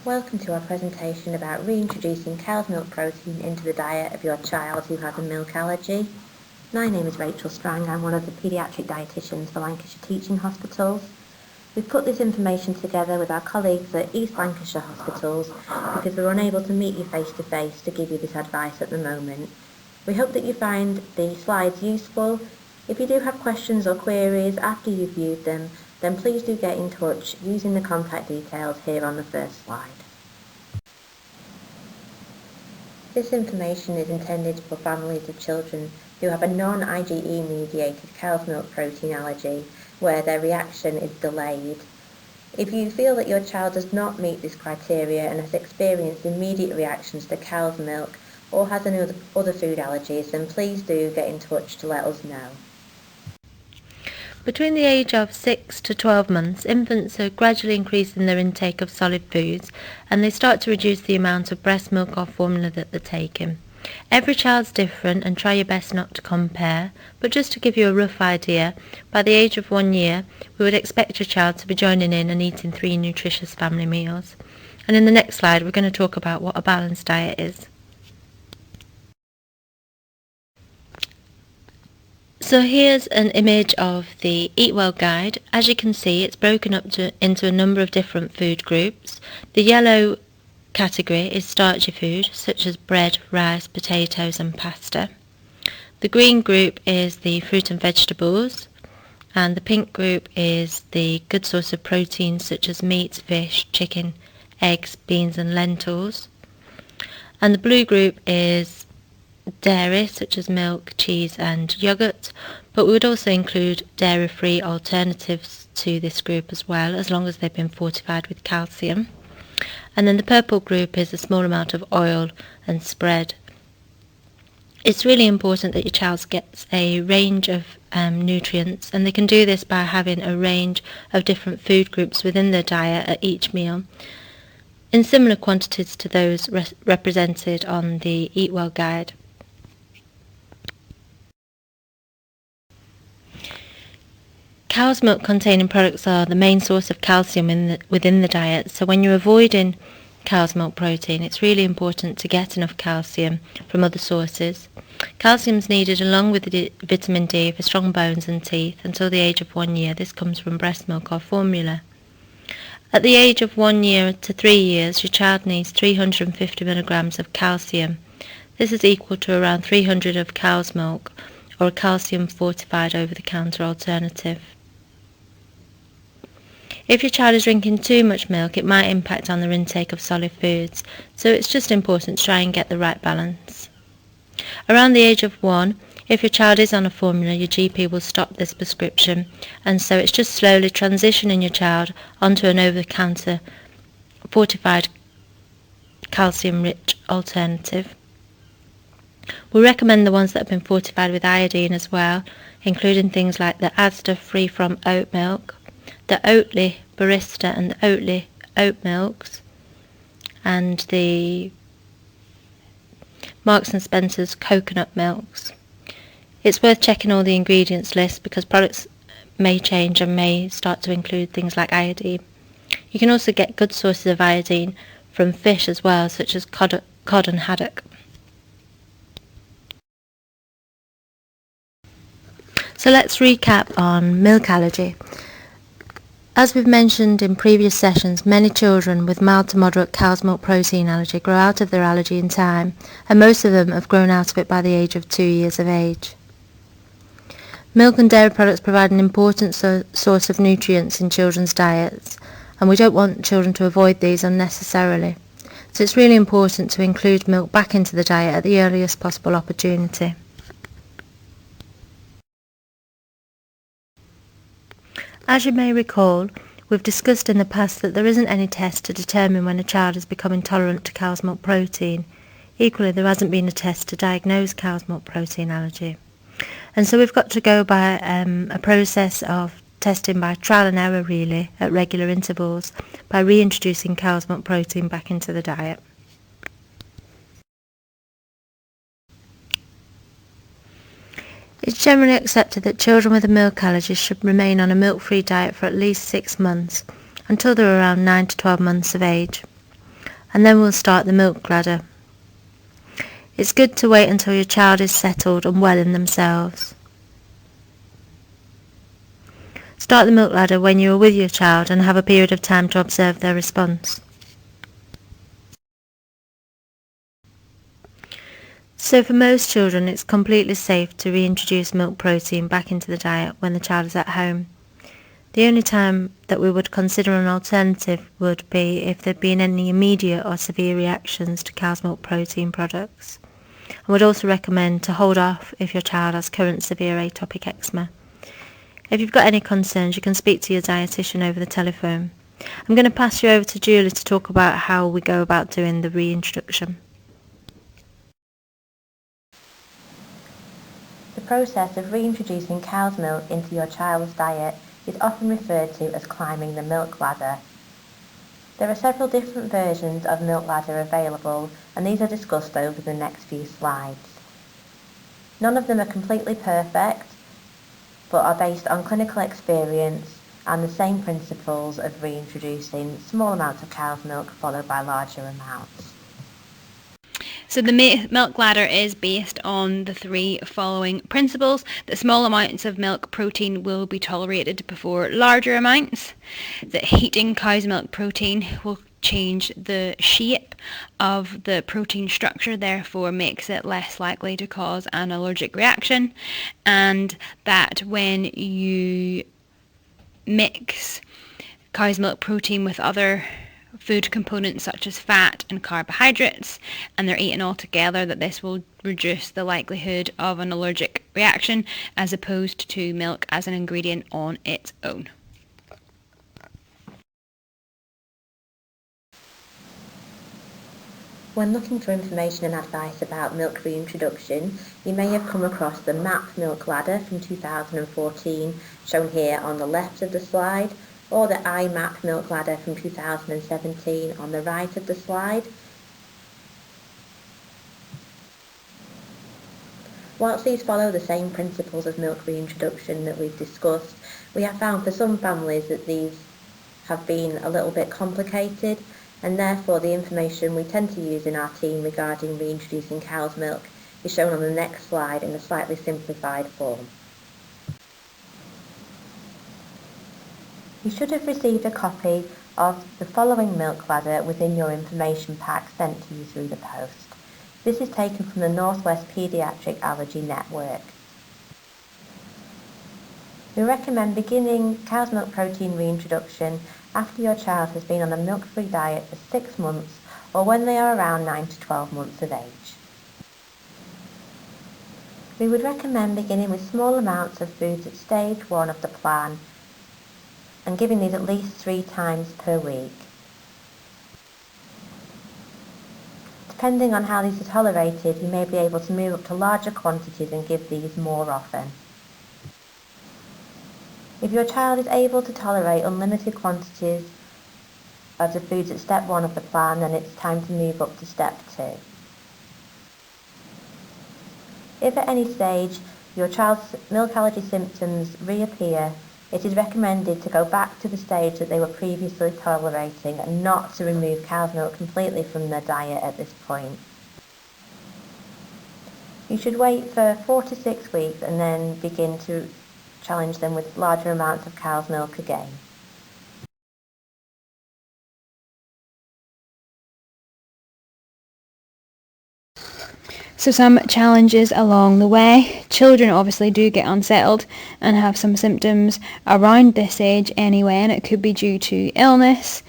Welcome to our presentation about reintroducing cow's milk protein into the diet of your child who has a milk allergy. My name is Rachel Strang. I'm one of the paediatric dietitians for Lancashire Teaching Hospitals. We've put this information together with our colleagues at East Lancashire Hospitals because we're unable to meet you face to face to give you this advice at the moment. We hope that you find the slides useful. If you do have questions or queries after you've viewed them, then please do get in touch using the contact details here on the first slide. This information is intended for families of children who have a non-IgE mediated cow's milk protein allergy where their reaction is delayed. If you feel that your child does not meet this criteria and has experienced immediate reactions to cow's milk or has any other food allergies, then please do get in touch to let us know. Between the age of 6 to 12 months, infants are gradually increasing their intake of solid foods and they start to reduce the amount of breast milk or formula that they're taking. Every child's different and try your best not to compare, but just to give you a rough idea, by the age of 1 year, we would expect your child to be joining in and eating 3 nutritious family meals. And in the next slide, we're going to talk about what a balanced diet is. So here's an image of the Eatwell guide. As you can see, it's broken up into a number of different food groups. The yellow category is starchy food, such as bread, rice, potatoes and pasta. The green group is the fruit and vegetables, and the pink group is the good source of protein, such as meat, fish, chicken, eggs, beans and lentils. And the blue group is dairy, such as milk, cheese and yoghurt, but we would also include dairy-free alternatives to this group as well, as long as they've been fortified with calcium. And then the purple group is a small amount of oil and spread. It's really important that your child gets a range of nutrients, and they can do this by having a range of different food groups within their diet at each meal, in similar quantities to those represented on the Eatwell guide. Cow's milk containing products are the main source of calcium within the diet, so when you're avoiding cow's milk protein, it's really important to get enough calcium from other sources. Calcium is needed along with the vitamin D for strong bones and teeth until the age of 1 year. This comes from breast milk or formula. At the age of 1 year to 3 years, your child needs 350 milligrams of calcium. This is equal to around 300 of cow's milk, or a calcium fortified over-the-counter alternative. If your child is drinking too much milk, it might impact on their intake of solid foods, so it's just important to try and get the right balance. Around the age of 1, if your child is on a formula, your GP will stop this prescription, and so it's just slowly transitioning your child onto an over-the-counter fortified calcium-rich alternative. We recommend the ones that have been fortified with iodine as well, including things like the Asda free from oat milk, the Oatly Barista and the Oatly oat milks, and the Marks and Spencer's coconut milks. It's worth checking all the ingredients list because products may change and may start to include things like iodine. You can also get good sources of iodine from fish as well, such as cod and haddock. So let's recap on milk allergy. As we've mentioned in previous sessions, many children with mild to moderate cow's milk protein allergy grow out of their allergy in time, and most of them have grown out of it by the age of 2 years of age. Milk and dairy products provide an important source of nutrients in children's diets, and we don't want children to avoid these unnecessarily. So it's really important to include milk back into the diet at the earliest possible opportunity. As you may recall, we've discussed in the past that there isn't any test to determine when a child has become intolerant to cow's milk protein. Equally, there hasn't been a test to diagnose cow's milk protein allergy. And so we've got to go by a process of testing by trial and error really at regular intervals by reintroducing cow's milk protein back into the diet. It's generally accepted that children with a milk allergy should remain on a milk-free diet for at least 6 months, until they're around 9 to 12 months of age. and then we'll start the milk ladder. It's good to wait until your child is settled and well in themselves. Start the milk ladder when you are with your child and have a period of time to observe their response. So for most children, it's completely safe to reintroduce milk protein back into the diet when the child is at home. The only time that we would consider an alternative would be if there had been any immediate or severe reactions to cow's milk protein products. I would also recommend to hold off if your child has current severe atopic eczema. If you've got any concerns, you can speak to your dietitian over the telephone. I'm going to pass you over to Julie to talk about how we go about doing the reintroduction. The process of reintroducing cow's milk into your child's diet is often referred to as climbing the milk ladder. There are several different versions of milk ladder available, and these are discussed over the next few slides. None of them are completely perfect, but are based on clinical experience and the same principles of reintroducing small amounts of cow's milk followed by larger amounts. So the milk ladder is based on the three following principles: that small amounts of milk protein will be tolerated before larger amounts, that heating cow's milk protein will change the shape of the protein structure, therefore makes it less likely to cause an allergic reaction, and that when you mix cow's milk protein with other food components such as fat and carbohydrates, and they're eaten all together, that this will reduce the likelihood of an allergic reaction as opposed to milk as an ingredient on its own. When looking for information and advice about milk reintroduction, you may have come across the MAP milk ladder from 2014, shown here on the left of the slide, or the IMAP milk ladder from 2017 on the right of the slide. Whilst these follow the same principles of milk reintroduction that we've discussed, we have found for some families that these have been a little bit complicated, and therefore the information we tend to use in our team regarding reintroducing cow's milk is shown on the next slide in a slightly simplified form. You should have received a copy of the following milk ladder within your information pack sent to you through the post. This is taken from the Northwest Paediatric Allergy Network. We recommend beginning cow's milk protein reintroduction after your child has been on a milk-free diet for 6 months or when they are around 9 to 12 months of age. We would recommend beginning with small amounts of foods at stage 1 of the plan and giving these at least 3 times per week. Depending on how these are tolerated, you may be able to move up to larger quantities and give these more often. If your child is able to tolerate unlimited quantities of the foods at step 1 of the plan, then it's time to move up to step 2. If at any stage your child's milk allergy symptoms reappear, it is recommended to go back to the stage that they were previously tolerating and not to remove cow's milk completely from their diet at this point. You should wait for 4 to 6 weeks and then begin to challenge them with larger amounts of cow's milk again. So some challenges along the way. Children obviously do get unsettled and have some symptoms around this age anyway, and it could be due to illness,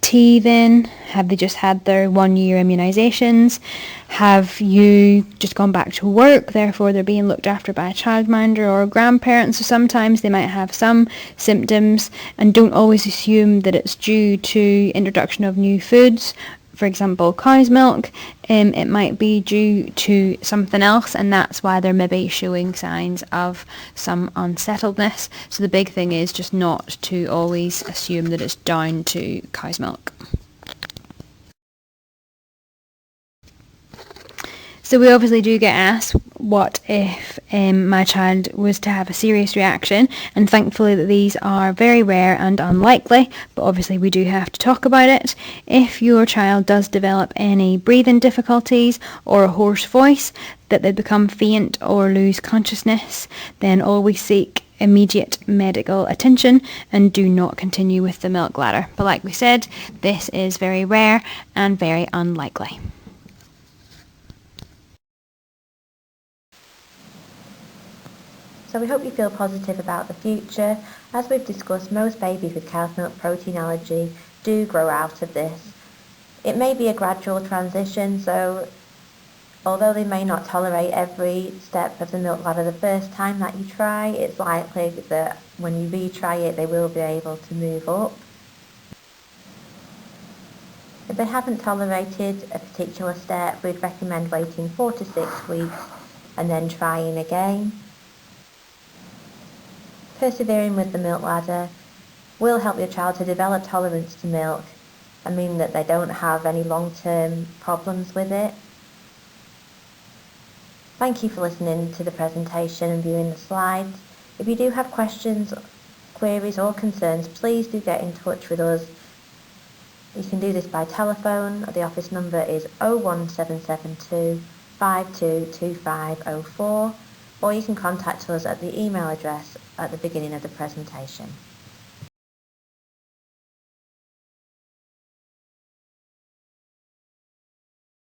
teething. Have they just had their 1-year immunisations? Have you just gone back to work, therefore they're being looked after by a childminder or a grandparent? So sometimes they might have some symptoms, and don't always assume that it's due to introduction of new foods. For example, cow's milk, it might be due to something else, and that's why they're maybe showing signs of some unsettledness. So the big thing is just not to always assume that it's down to cow's milk. So we obviously do get asked, what if my child was to have a serious reaction, and thankfully that these are very rare and unlikely, but obviously we do have to talk about it. If your child does develop any breathing difficulties or a hoarse voice, that they become faint or lose consciousness, then always seek immediate medical attention and do not continue with the milk ladder. But like we said, this is very rare and very unlikely. So we hope you feel positive about the future. As we've discussed, most babies with cow's milk protein allergy do grow out of this. It may be a gradual transition, so although they may not tolerate every step of the milk ladder the first time that you try, it's likely that when you retry it, they will be able to move up. If they haven't tolerated a particular step, we'd recommend waiting 4 to 6 weeks and then trying again. Persevering with the milk ladder will help your child to develop tolerance to milk and mean that they don't have any long-term problems with it. Thank you for listening to the presentation and viewing the slides. If you do have questions, queries or concerns, please do get in touch with us. You can do this by telephone. The office number is 01772 522504, or you can contact us at the email address at the beginning of the presentation.